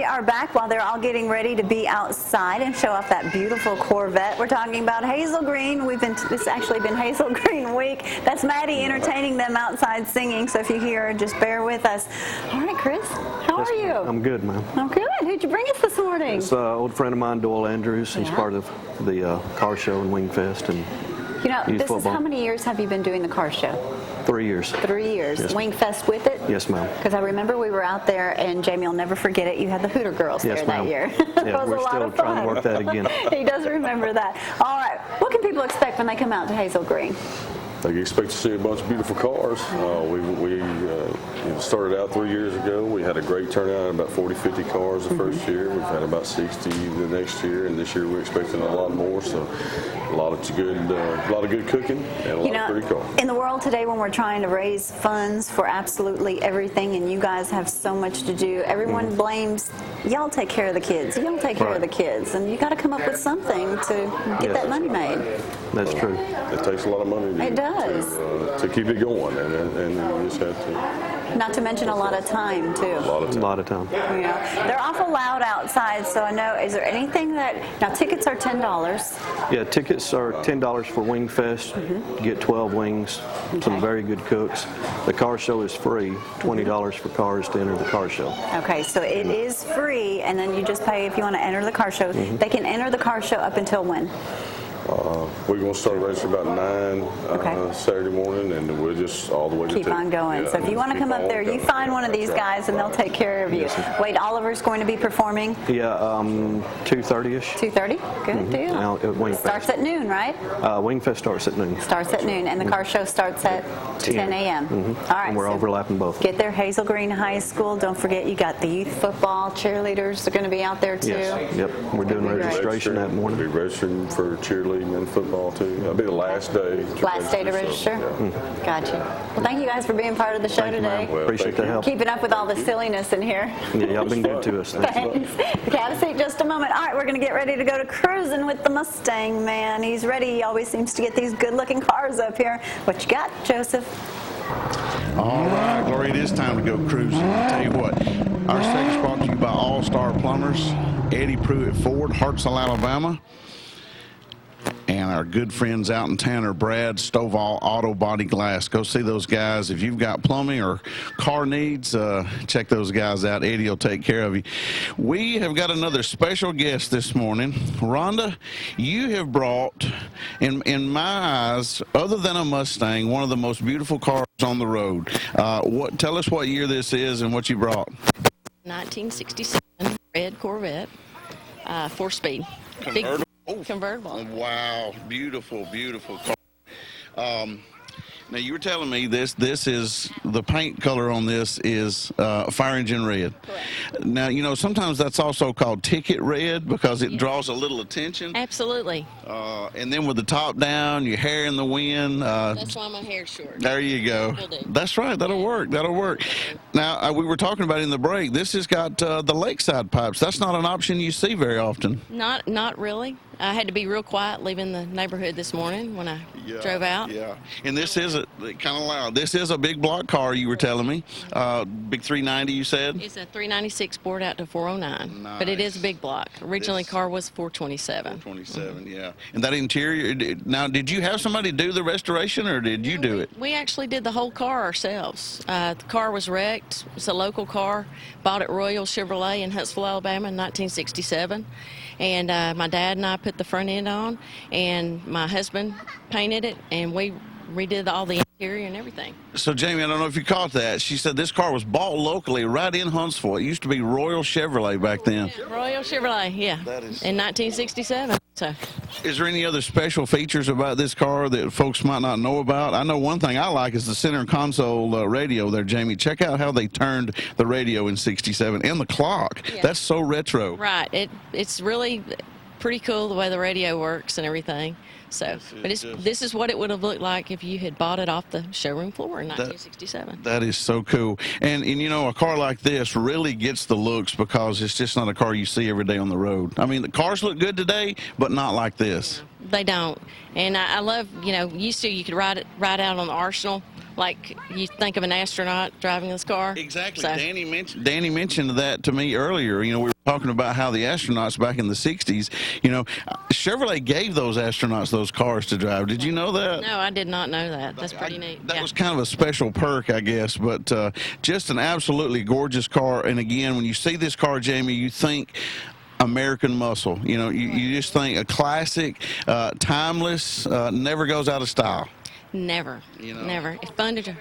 are back while they're all getting ready to be outside and show off that beautiful Corvette. We're talking about Hazel Green. This has actually been Hazel Green week. That's Maddie entertaining them outside singing, so if you hear her, just bear with us. All right, Chris, how are you? I'm good, ma'am. I'm good. Who'd you bring us this morning? It's an old friend of mine, Doyle Andrews. He's part of the car show and WINGFEST and you know, youth this football. Is how many years have you been doing the car show? 3 years. 3 years. Yes, WINGFEST with it? Yes, ma'am. Because I remember we were out there, and Jamie will never forget it. You had the Hooter Girls there that year. Yeah, we're still trying to work that again. He does remember that. All right. What can people expect when they come out to Hazel Green? They can expect to see a bunch of beautiful cars. We started out 3 years ago. We had a great turnout, about 40, 50 cars the first year. We've had about 60 the next year, and this year we're expecting a lot more. So a lot of good cooking and a lot of pretty cars. In the world today, when we're trying to raise funds for absolutely everything, and you guys have so much to do, everyone blames y'all take care of the kids. Y'all take care of the kids, and you got to come up with something to get that money made. That's true. It takes a lot of money. It does. To keep it going, and you just have to. Not to mention a lot of time, too. A lot of time. Yeah. They're awful loud outside, so I know, is there anything now tickets are $10. Yeah, tickets are $10 for WINGFEST. You get 12 wings, some very good cooks. The car show is free, $20 for cars to enter the car show. Okay, so it is free, and then you just pay if you want to enter the car show. They can enter the car show up until when? We're going to start racing about 9 Saturday morning, and we'll just all the way keep on going. Yeah, so if you want to come up there, you find one of these guys, and they'll take care of you. Wade Oliver's going to be performing? Yeah, 2:30ish. 2:30? Good deal. Out at WINGFEST. Starts at noon, right? WINGFEST starts at noon. Starts at noon, and the car show starts at 10 a.m. All right. And we're overlapping both. Get there, Hazel Green High School. Don't forget, you got the youth football cheerleaders. They're going to be out there, too. Yes. Yep. We're doing registration that morning. We'll be registering for cheerleading and football, too. That'll be the last day. Last day to register? Gotcha. Well, thank you guys for being part of the show today. Well, appreciate the help. Keeping up with all the silliness in here. Yeah, y'all been good to us. Thanks. Have a seat just a moment. All right, we're going to get ready to go to cruising with the Mustang man. He's ready. He always seems to get these good-looking cars up here. What you got, Joseph? All right, Gloria, it is time to go cruising. I'll tell you what, our segment's brought to you by All Star Plumbers, Eddie Pruitt Ford, Hartselle, Alabama. And our good friends out in Tanner, Brad Stovall Auto Body Glass. Go see those guys. If you've got plumbing or car needs, check those guys out. Eddie will take care of you. We have got another special guest this morning. Rhonda, you have brought, in my eyes, other than a Mustang, one of the most beautiful cars on the road. Tell us what year this is and what you brought. 1967 red Corvette, 4-speed. Convertible. Wow, beautiful, beautiful car. Now you were telling me this is the paint color on this is fire engine red. Correct. Now you know sometimes that's also called ticket red because it draws a little attention. Absolutely. And then with the top down, your hair in the wind. That's why my hair's short. There you go. Will do. That's right. That'll work. That'll work. Now we were talking about in the break. This has got the lakeside pipes. That's not an option you see very often. Not really. I had to be real quiet leaving the neighborhood this morning when I drove out. Yeah, and this is kind of loud. This is a big block car, you were telling me. Big 390, you said? It's a 396 bored out to 409, but it is a big block. Originally, car was 427. 427, yeah. And that interior, now, did you have somebody do the restoration, or did you do it? We actually did the whole car ourselves. The car was wrecked. It's a local car. Bought at Royal Chevrolet in Huntsville, Alabama in 1967. And my dad and I put the front end on, and my husband painted it, and we redid all the interior and everything. So, Jamie, I don't know if you caught that. She said this car was bought locally right in Huntsville. It used to be Royal Chevrolet back then. Yeah, Royal Chevrolet, yeah, in 1967. So, is there any other special features about this car that folks might not know about? I know one thing I like is the center console radio there, Jamie. Check out how they turned the radio in '67 and the clock. Yeah. That's so retro. Right. It's really pretty cool the way the radio works and everything. So, but this is what it would have looked like if you had bought it off the showroom floor in 1967. That is so cool. And you know, a car like this really gets the looks because it's just not a car you see every day on the road. I mean, the cars look good today, but not like this. They don't. And I love, you know, used to you could ride out on the Arsenal like you think of an astronaut driving this car. Exactly. So, Danny mentioned that to me earlier. You know, we were talking about how the astronauts back in the 60s, you know, Chevrolet gave those astronauts those cars to drive. Did you know that? no, I did not know that. That's pretty neat. That Yeah. was kind of a special perk, I guess, but just an absolutely gorgeous car. And again, when you see this car, Jamie, you think American muscle. You know, you just think a classic, timeless, never goes out of style. Never. You know. Never. It's fun to drive.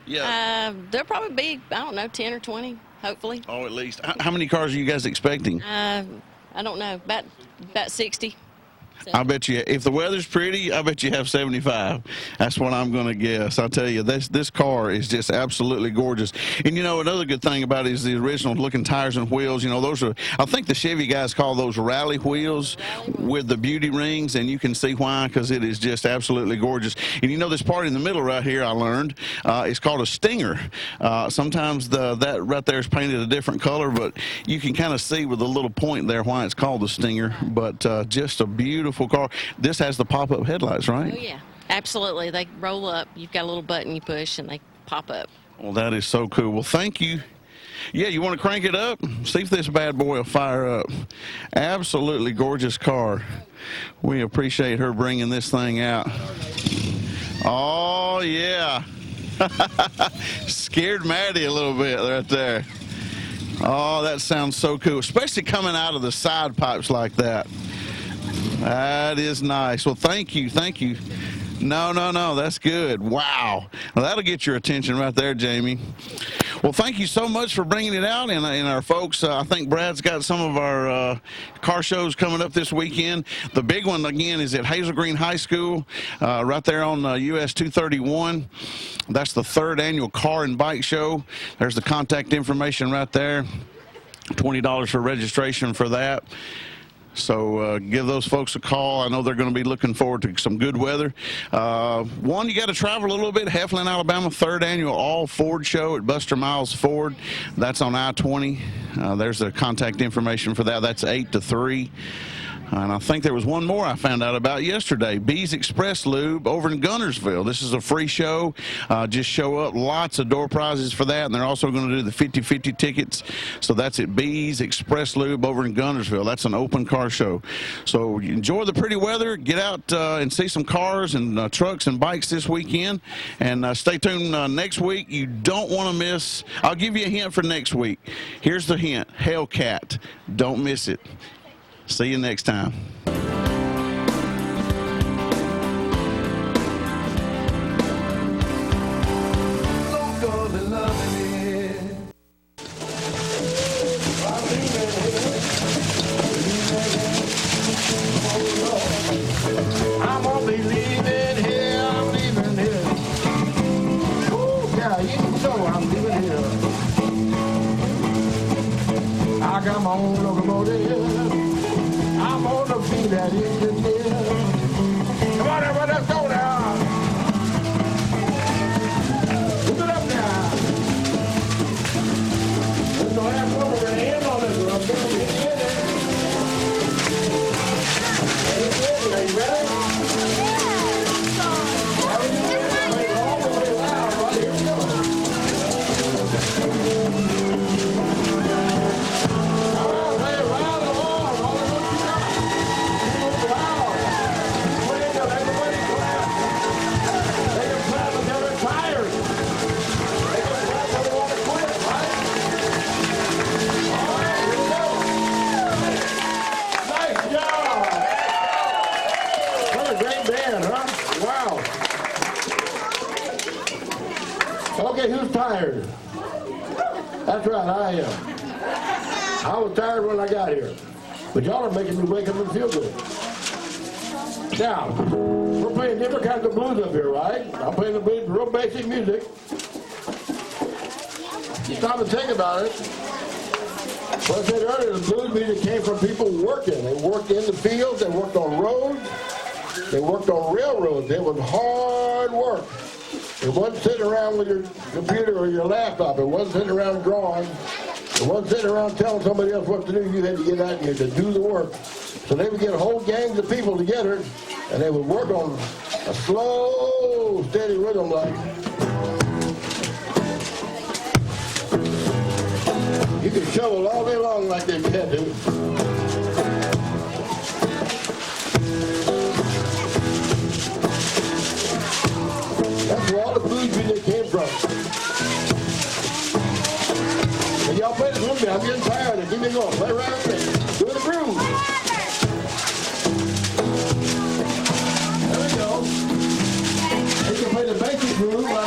Yeah. There'll probably be, I don't know, 10 or 20, hopefully. Oh, at least. How many cars are you guys expecting? I don't know, about 60. I bet you, if the weather's pretty, I bet you have 75. That's what I'm going to guess. I'll tell you, this car is just absolutely gorgeous. And, you know, another good thing about it is the original looking tires and wheels. You know, those are, I think the Chevy guys call those rally wheels with the beauty rings, and you can see why, because it is just absolutely gorgeous. And, you know, this part in the middle right here, I learned, is called a stinger. Sometimes that right there is painted a different color, but you can kind of see with the little point there why it's called the stinger. But just a beautiful car. This has the pop-up headlights, right? Oh, yeah, absolutely. They roll up. You've got a little button you push, and they pop up. Well, that is so cool. Well, thank you. Yeah, you want to crank it up? See if this bad boy will fire up. Absolutely gorgeous car. We appreciate her bringing this thing out. Oh, yeah. Scared Maddie a little bit right there. Oh, that sounds so cool, especially coming out of the side pipes like that. That is nice. Well, thank you. Thank you. No, that's good. Wow. Well, that'll get your attention right there, Jamie. Well, thank you so much for bringing it out. And our folks, I think Brad's got some of our car shows coming up this weekend. The big one, again, is at Hazel Green High School, right there on US 231. That's the 3rd annual car and bike show. There's the contact information right there. $20 for registration for that. So give those folks a call. I know they're going to be looking forward to some good weather. One, you got to travel a little bit. Heflin, Alabama, 3rd annual all Ford show at Buster Miles Ford. That's on I-20. There's the contact information for that. That's 8 to 3. And I think there was one more I found out about yesterday. B's Express Lube over in Gunnersville. This is a free show. Just show up. Lots of door prizes for that. And they're also going to do the 50-50 tickets. So that's at B's Express Lube over in Gunnersville. That's an open car show. So enjoy the pretty weather. Get out and see some cars and trucks and bikes this weekend. And stay tuned next week. You don't want to miss. I'll give you a hint for next week. Here's the hint. Hellcat. Don't miss it. See you next time. I'm gonna be leaving here, I'm leaving here. Ooh, yeah, you know I'm leaving here. I got my own locomotive. I'm gonna be that engineer. Come on, everybody, let's go now. Look it up now. We're gonna have one over the end on this one. I'm gonna be in it. Are you ready? Okay, who's tired? That's right, I am. I was tired when I got here. But y'all are making me wake up and feel good. Now, we're playing different kinds of blues up here, right? I'm playing the blues, real basic music. You stop and think about it. What I said earlier, the blues music came from people working. They worked in the fields, they worked on roads, they worked on railroads. It was hard work. It wasn't sitting around with your computer or your laptop. It wasn't sitting around drawing. It wasn't sitting around telling somebody else what to do. You had to get out here to do the work. So they would get whole gangs of people together, and they would work on a slow, steady rhythm like. You could shovel all day long like they can do. That's where all the blues music came from. And y'all play this with me. I'm getting tired. Keep me going. Play around with me. Do the groove. There we go. You can play the basic groove.